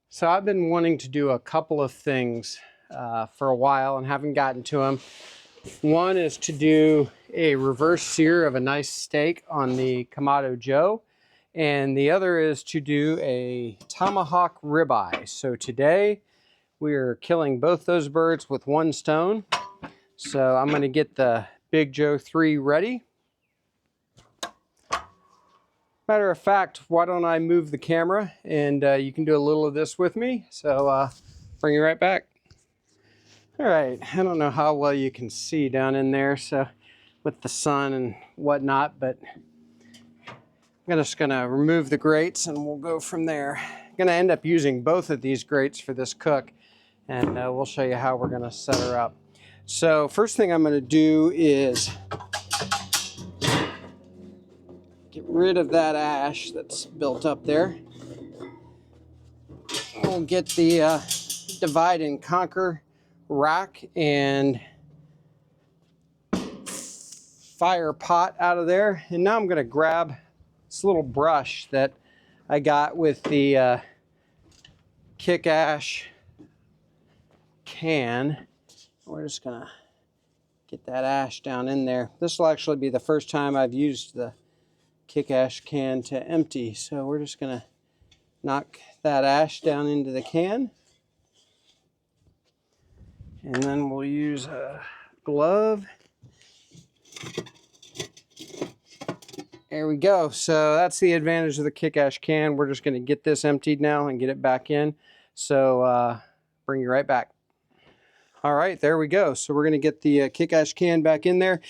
So I've been wanting to do a couple of things for a while and haven't gotten to them. One is to do a reverse sear of a nice steak on the Kamado Joe, and the other is to do a Tomahawk Ribeye. So today we are killing both those birds with one stone. So I'm going to get the Big Joe 3 ready. Matter of fact, why don't I move the camera and you can do a little of this with me. So bring you right back. All right, I don't know how well you can see down in there, so with the sun and whatnot, but I'm just gonna remove the grates and we'll go from there. I'm gonna end up using both of these grates for this cook, and we'll show you how we're gonna set her up. So first thing I'm gonna do is get rid of that ash that's built up there. We'll get the divide and conquer rack and fire pot out of there, and now I'm going to grab this little brush that I got with the kick ash can. We're just going to get that ash down in there. This will actually be the first time I've used the kick ash can to empty, so we're just going to knock that ash down into the can. And then we'll use a glove. There we go. So that's the advantage of the kick ash can. We're just going to get this emptied now and get it back in. So bring you right back. All right, there we go. So we're going to get the kick ash can back in there.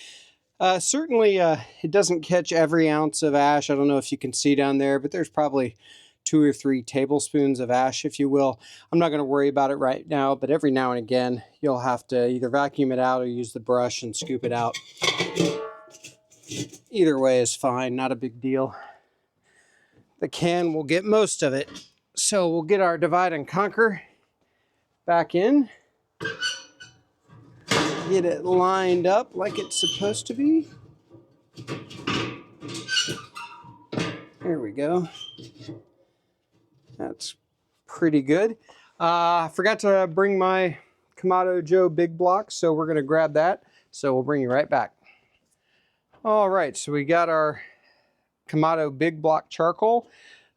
Certainly it doesn't catch every ounce of ash. I don't know if you can see down there, but there's probably 2 or 3 tablespoons of ash, if you will. I'm not going to worry about it right now, but every now and again, you'll have to either vacuum it out or use the brush and scoop it out. Either way is fine, not a big deal. The can will get most of it. So we'll get our divide and conquer back in. Get it lined up like it's supposed to be. There we go. That's pretty good. I forgot to bring my Kamado Joe big block, so we're going to grab that. So we'll bring you right back. All right, so we got our Kamado big block charcoal.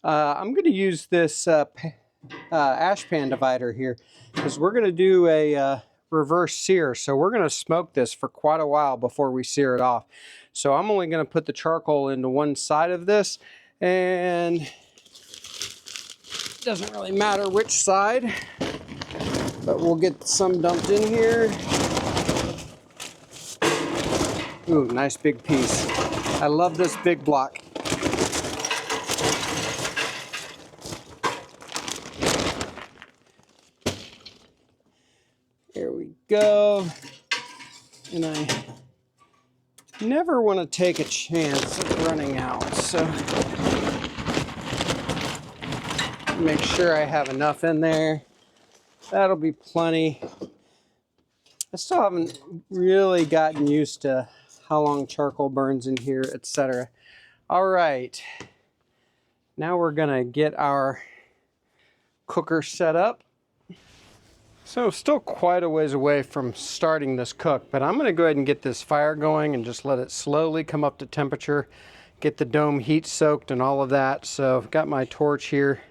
I'm going to use this ash pan divider here because we're going to do a reverse sear. So we're going to smoke this for quite a while before we sear it off. So I'm only going to put the charcoal into one side of this, and it doesn't really matter which side, but we'll get some dumped in here. Ooh, nice big piece. I love this big block. There we go. And I never want to take a chance of running out, so make sure I have enough in there. That'll be plenty. I still haven't really gotten used to how long charcoal burns in here, etc. All right, now we're gonna get our cooker set up. So still quite a ways away from starting this cook, but I'm gonna go ahead and get this fire going and just let it slowly come up to temperature, get the dome heat soaked and all of that. So I've got my torch here.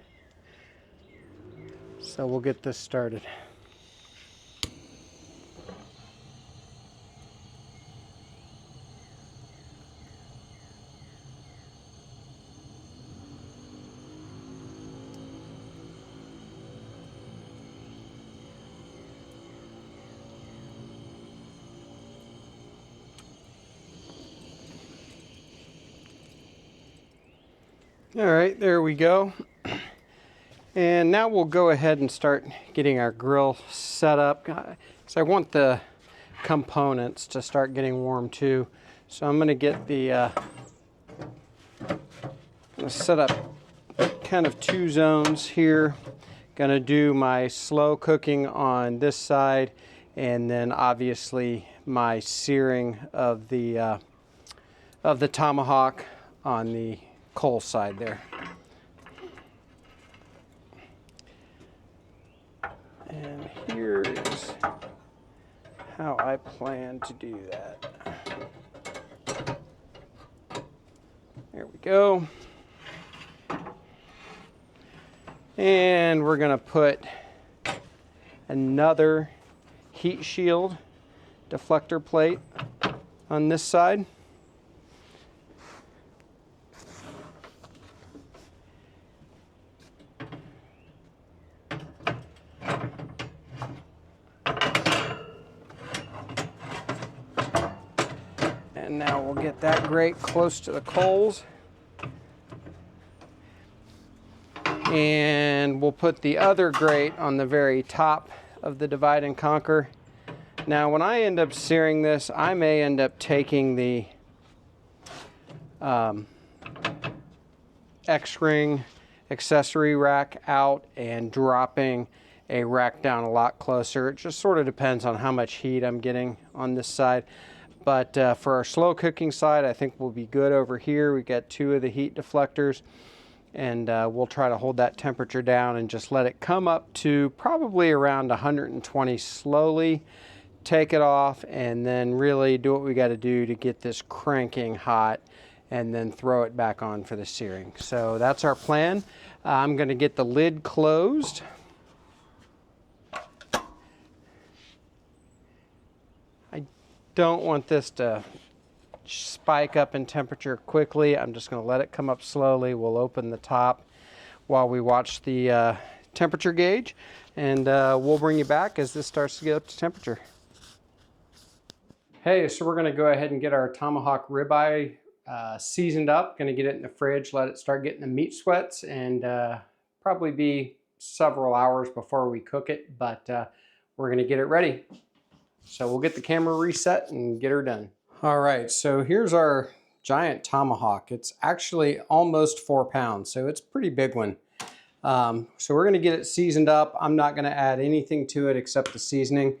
So we'll get this started. All right, there we go. And now we'll go ahead and start getting our grill set up. So I want the components to start getting warm too. So I'm gonna get the, I'm gonna set up kind of 2 zones here. Gonna do my slow cooking on this side, and then obviously my searing of the tomahawk on the coal side there. And here is how I plan to do that. There we go. And we're going to put another heat shield deflector plate on this side. And now we'll get that grate close to the coals. And we'll put the other grate on the very top of the divide and conquer. Now when I end up searing this, I may end up taking the X-ring accessory rack out and dropping a rack down a lot closer. It just sort of depends on how much heat I'm getting on this side. But for our slow cooking side, I think we'll be good over here. We got 2 of the heat deflectors, and we'll try to hold that temperature down and just let it come up to probably around 120 slowly. Take it off and then really do what we got to do to get this cranking hot, and then throw it back on for the searing. So that's our plan. I'm going to get the lid closed. I don't want this to spike up in temperature quickly. I'm just going to let it come up slowly. We'll open the top while we watch the temperature gauge, and we'll bring you back as this starts to get up to temperature. Hey, so we're going to go ahead and get our Tomahawk Ribeye seasoned up. Going to get it in the fridge, let it start getting the meat sweats, and probably be several hours before we cook it, but we're going to get it ready. So we'll get the camera reset and get her done. All right, so here's our giant tomahawk. It's actually almost 4 pounds, so it's a pretty big one. So we're going to get it seasoned up. I'm not going to add anything to it except the seasoning.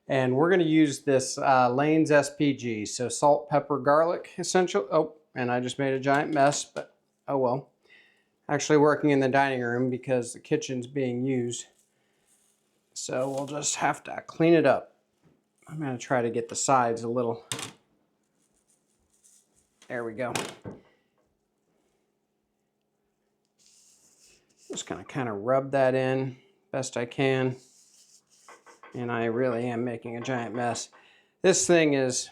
And we're going to use this Lane's SPG, so salt, pepper, garlic, essential. Oh, and I just made a giant mess, but oh well. Actually working in the dining room because the kitchen's being used. So we'll just have to clean it up. I'm going to try to get the sides a little. There we go. Just going to kind of rub that in best I can. And I really am making a giant mess. This thing is,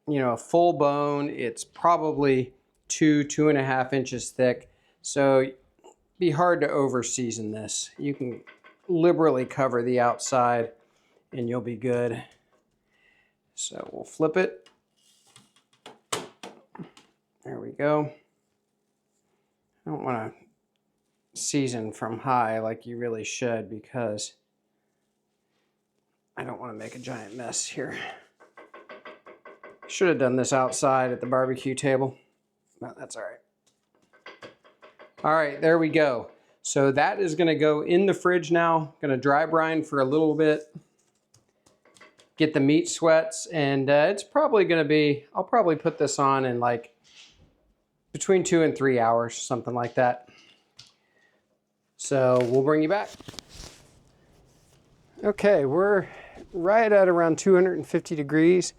you know, a full bone. It's probably 2.5 inches thick. So it'd be hard to over season this. You can liberally cover the outside and you'll be good. So we'll flip it. There we go. I don't want to season from high like you really should, because I don't want to make a giant mess here. Should have done this outside at the barbecue table, but that's all right. All right, there we go. So that is going to go in the fridge now. Going to dry brine for a little bit. Get the meat sweats, and it's probably going to be, I'll probably put this on in like between 2 and 3 hours, something like that. So we'll bring you back. Okay, we're right at around 250 degrees.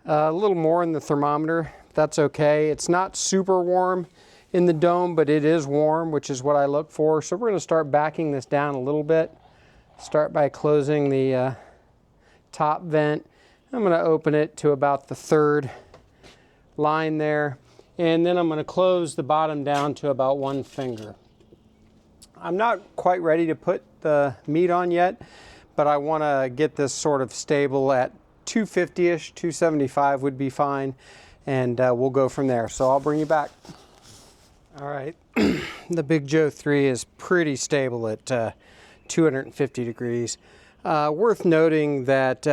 A little more in the thermometer. That's okay. It's not super warm in the dome, but it is warm, which is what I look for. So we're going to start backing this down a little bit. Start by closing the top vent. I'm going to open it to about the 3rd line there. And then I'm going to close the bottom down to about 1 finger. I'm not quite ready to put the meat on yet, but I want to get this sort of stable at 250-ish, 275 would be fine, and we'll go from there. So I'll bring you back. All right, the Big Joe 3 is pretty stable at 250 degrees. Worth noting that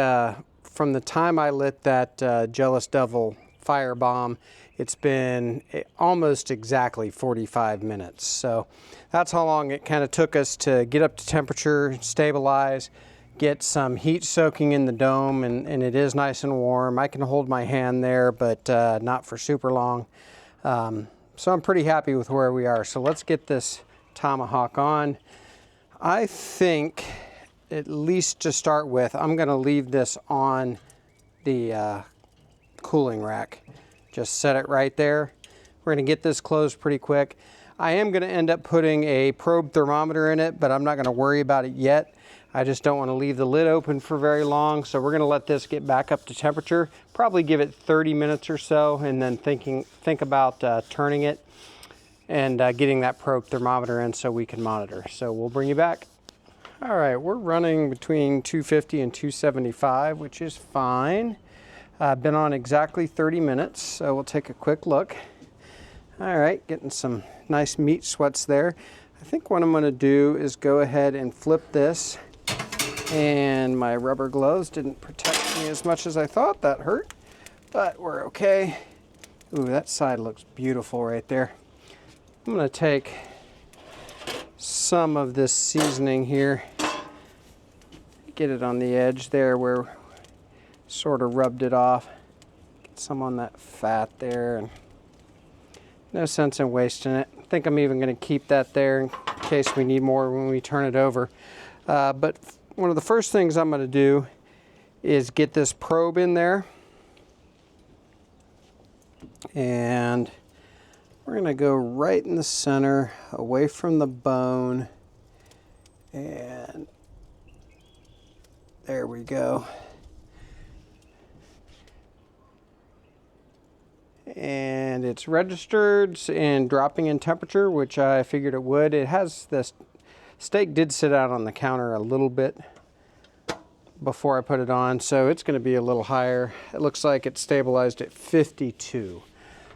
from the time I lit that Jealous Devil firebomb, it's been almost exactly 45 minutes. So that's how long it kind of took us to get up to temperature, stabilize, get some heat soaking in the dome, and it is nice and warm. I can hold my hand there, but not for super long. So I'm pretty happy with where we are. So let's get this tomahawk on. I think at least to start with, I'm going to leave this on the cooling rack. Just set it right there. We're going to get this closed pretty quick. I am going to end up putting a probe thermometer in it, but I'm not going to worry about it yet. I just don't want to leave the lid open for very long, so we're going to let this get back up to temperature. Probably give it 30 minutes or so, and then think about turning it and getting that probe thermometer in so we can monitor. So we'll bring you back. All right, we're running between 250 and 275, which is fine. Been on exactly 30 minutes, so we'll take a quick look. All right, getting some nice meat sweats there. I think what I'm going to do is go ahead and flip this. And my rubber gloves didn't protect me as much as I thought. That hurt, but we're okay. Ooh, that side looks beautiful right there. I'm going to take some of this seasoning here, get it on the edge there where sort of rubbed it off. Get some on that fat there, and no sense in wasting it. I think I'm even going to keep that there in case we need more when we turn it over. But one of the first things I'm going to do is get this probe in there, and we're going to go right in the center away from the bone, and there we go. And it's registered and dropping in temperature, which I figured it would. It has this steak did sit out on the counter a little bit before I put it on, so it's going to be a little higher. It looks like it's stabilized at 52.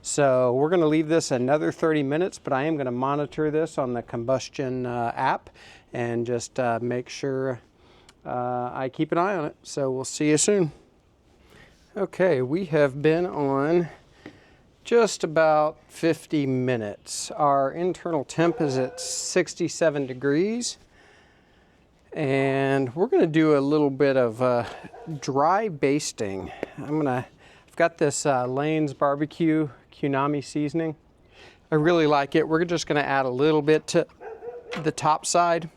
So we're going to leave this another 30 minutes, but I am going to monitor this on the combustion app and just make sure I keep an eye on it. So we'll see you soon. Okay, we have been on just about 50 minutes. Our internal temp is at 67 degrees. And we're going to do a little bit of dry basting. I've got this Lane's barbecue Kunami seasoning. I really like it. We're just going to add a little bit to the top side,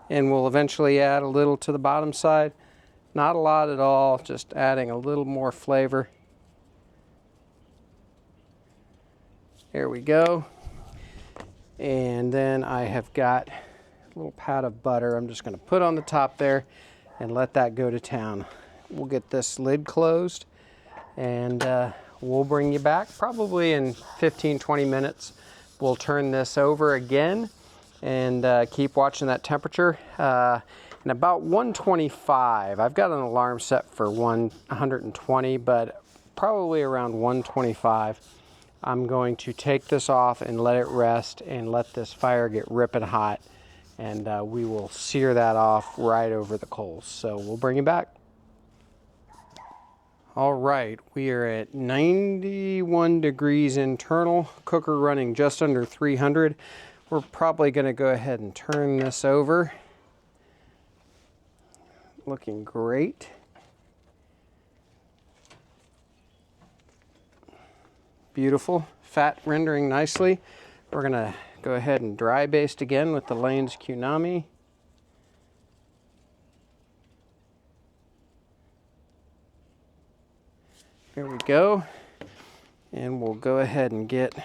and we'll eventually add a little to the bottom side. Not a lot at all, just adding a little more flavor. There we go. And then I have got a little pat of butter I'm just going to put on the top there and let that go to town. We'll get this lid closed, and we'll bring you back probably in 15-20 minutes. We'll turn this over again and keep watching that temperature. And about 125, I've got an alarm set for 120, but probably around 125. I'm going to take this off and let it rest and let this fire get ripping hot, and we will sear that off right over the coals. So we'll bring you back. All right, we are at 91 degrees internal, cooker running just under 300. We're probably going to go ahead and turn this over. Looking great. Beautiful, fat rendering nicely. We're going to go ahead and dry baste again with the Lane's Kunami. Here we go. And we'll go ahead and get a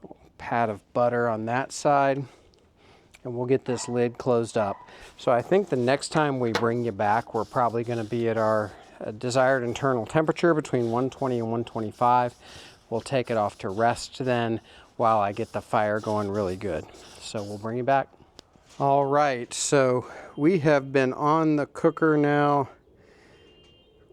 little pat of butter on that side, and we'll get this lid closed up. So I think the next time we bring you back, we're probably going to be at our desired internal temperature between 120 and 125. We'll take it off to rest then while I get the fire going really good. So we'll bring you back. All right, so we have been on the cooker now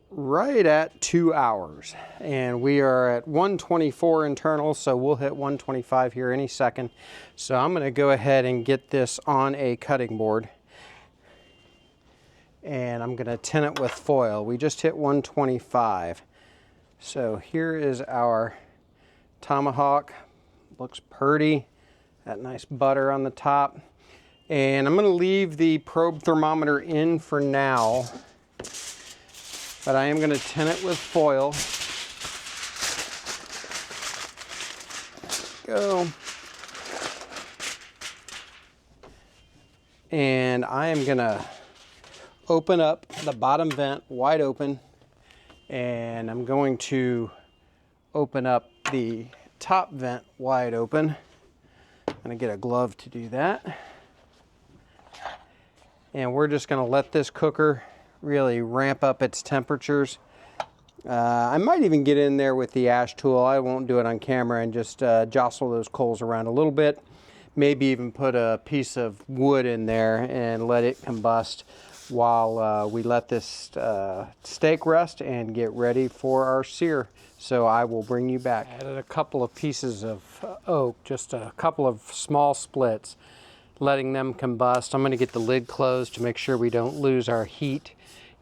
right at 2 hours, and we are at 124 internal, so we'll hit 125 here any second. So I'm going to go ahead and get this on a cutting board, and I'm going to tin it with foil. We just hit 125. So here is our tomahawk. Looks pretty. That nice butter on the top. And I'm going to leave the probe thermometer in for now, but I am going to tin it with foil. There we go. and I am gonna open up the bottom vent wide open, and I'm going to open up the top vent wide open. I'm gonna get a glove to do that. And we're just gonna let this cooker really ramp up its temperatures. I might even get in there with the ash tool. I won't do it on camera, and just jostle those coals around a little bit. Maybe even put a piece of wood in there and let it combust while we let this steak rest and get ready for our sear. So I will bring you back. I added a couple of pieces of oak, just a couple of small splits, letting them combust. I'm going to get the lid closed to make sure we don't lose our heat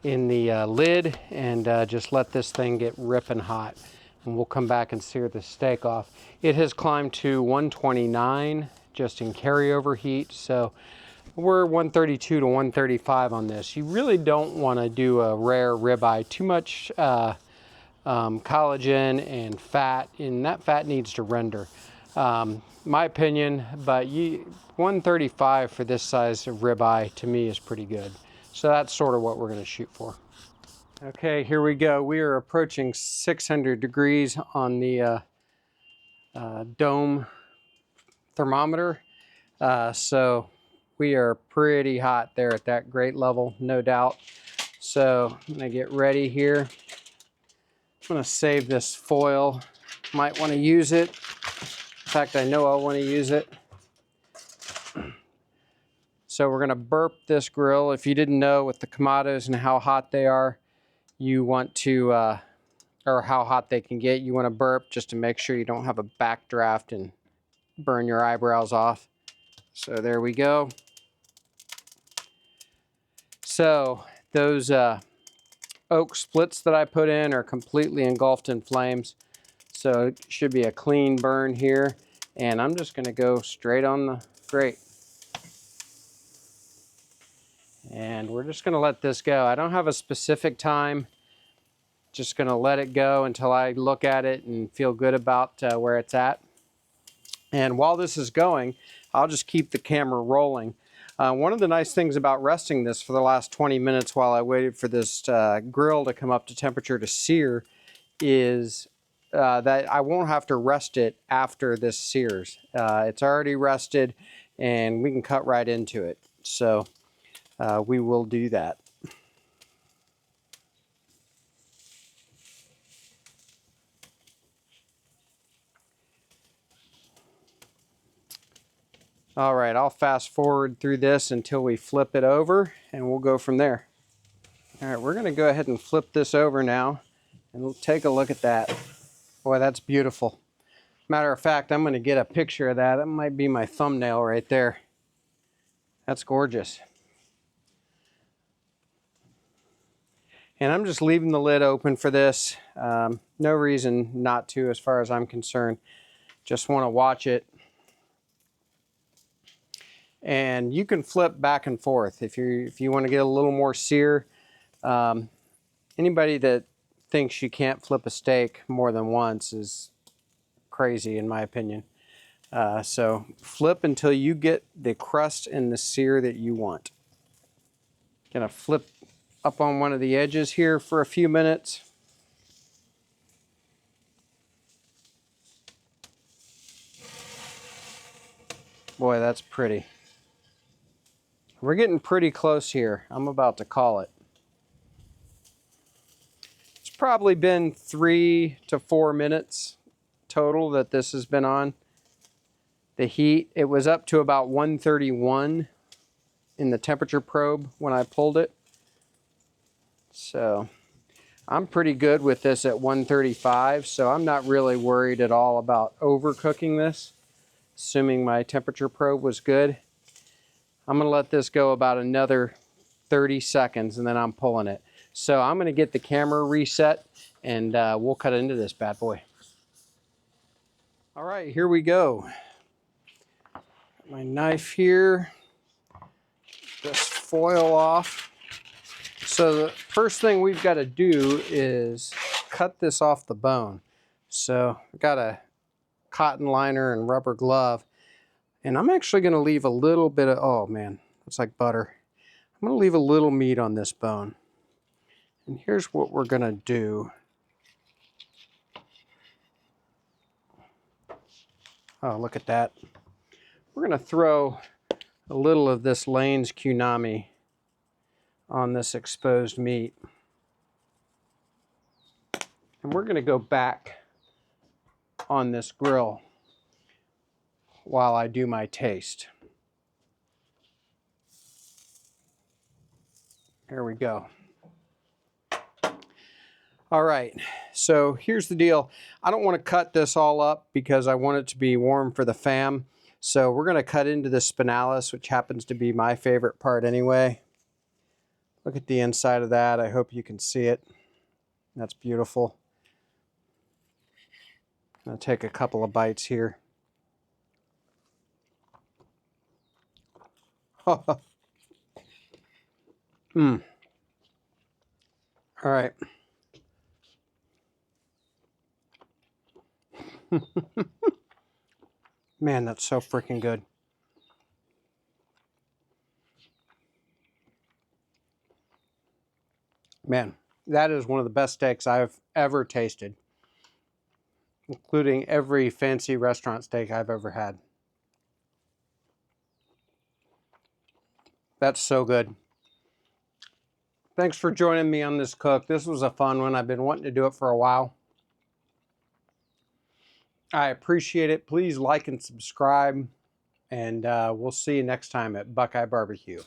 in the lid, and just let this thing get ripping hot, and we'll come back and sear the steak off. It has climbed to 129 just in carryover heat, so we're 132 to 135 on this. You really don't want to do a rare ribeye. Too much collagen and fat, and that fat needs to render. My opinion, but 135 for this size of ribeye to me is pretty good. So that's sort of what we're going to shoot for. Okay, here we go. We are approaching 600 degrees on the dome thermometer. So we are pretty hot there at that grate level, no doubt. So I'm going to get ready here. I'm going to save this foil. Might want to use it. In fact, I know I want to use it. So we're going to burp this grill. If you didn't know, with the Kamados and how hot they are, you want to, or how hot they can get, you want to burp just to make sure you don't have a backdraft and burn your eyebrows off. So there we go. So those oak splits that I put in are completely engulfed in flames. So it should be a clean burn here. And I'm just going to go straight on the grate. And we're just going to let this go. I don't have a specific time. Just going to let it go until I look at it and feel good about where it's at. And while this is going, I'll just keep the camera rolling. One of the nice things about resting this for the last 20 minutes while I waited for this grill to come up to temperature to sear is that I won't have to rest it after this sears. It's already rested, and we can cut right into it. So we will do that. All right, I'll fast forward through this until we flip it over, and we'll go from there. All right, we're gonna go ahead and flip this over now, and we'll take a look at that. Boy, that's beautiful. Matter of fact, I'm gonna get a picture of that. That might be my thumbnail right there. That's gorgeous. And I'm just leaving the lid open for this. No reason not to, as far as I'm concerned. Just want to watch it. And you can flip back and forth if you want to get a little more sear. Anybody that thinks you can't flip a steak more than once is crazy, in my opinion. So flip until you get the crust and the sear that you want. Gonna flip up on one of the edges here for a few minutes. Boy, that's pretty. We're getting pretty close here. I'm about to call it. It's probably been 3 to 4 minutes total that this has been on. The heat, it was up to about 131 in the temperature probe when I pulled it. So I'm pretty good with this at 135, so I'm not really worried at all about overcooking this, assuming my temperature probe was good. I'm gonna let this go about another 30 seconds and then I'm pulling it. So I'm gonna get the camera reset, and we'll cut into this bad boy. All right, here we go. Got my knife here. This foil off. So the first thing we've got to do is cut this off the bone. So I've got a cotton liner and rubber glove, and I'm actually going to leave a little bit of, oh man, It's like butter. I'm going to leave a little meat on this bone. And here's what we're going to do. Oh, look at that. We're going to throw a little of this Lane's Kunami on this exposed meat. And we're going to go back on this grill while I do my taste. There we go. All right, so here's the deal. I don't want to cut this all up because I want it to be warm for the fam. So we're going to cut into the spinalis, which happens to be my favorite part anyway. Look at the inside of that. I hope you can see it. That's beautiful. I'm going to take a couple of bites here. All right. Man, that's so freaking good. Man, that is one of the best steaks I've ever tasted, including every fancy restaurant steak I've ever had. That's so good. Thanks for joining me on this cook. This was a fun one. I've been wanting to do it for a while. I appreciate it. Please like and subscribe, and we'll see you next time at BuQeye BBQ.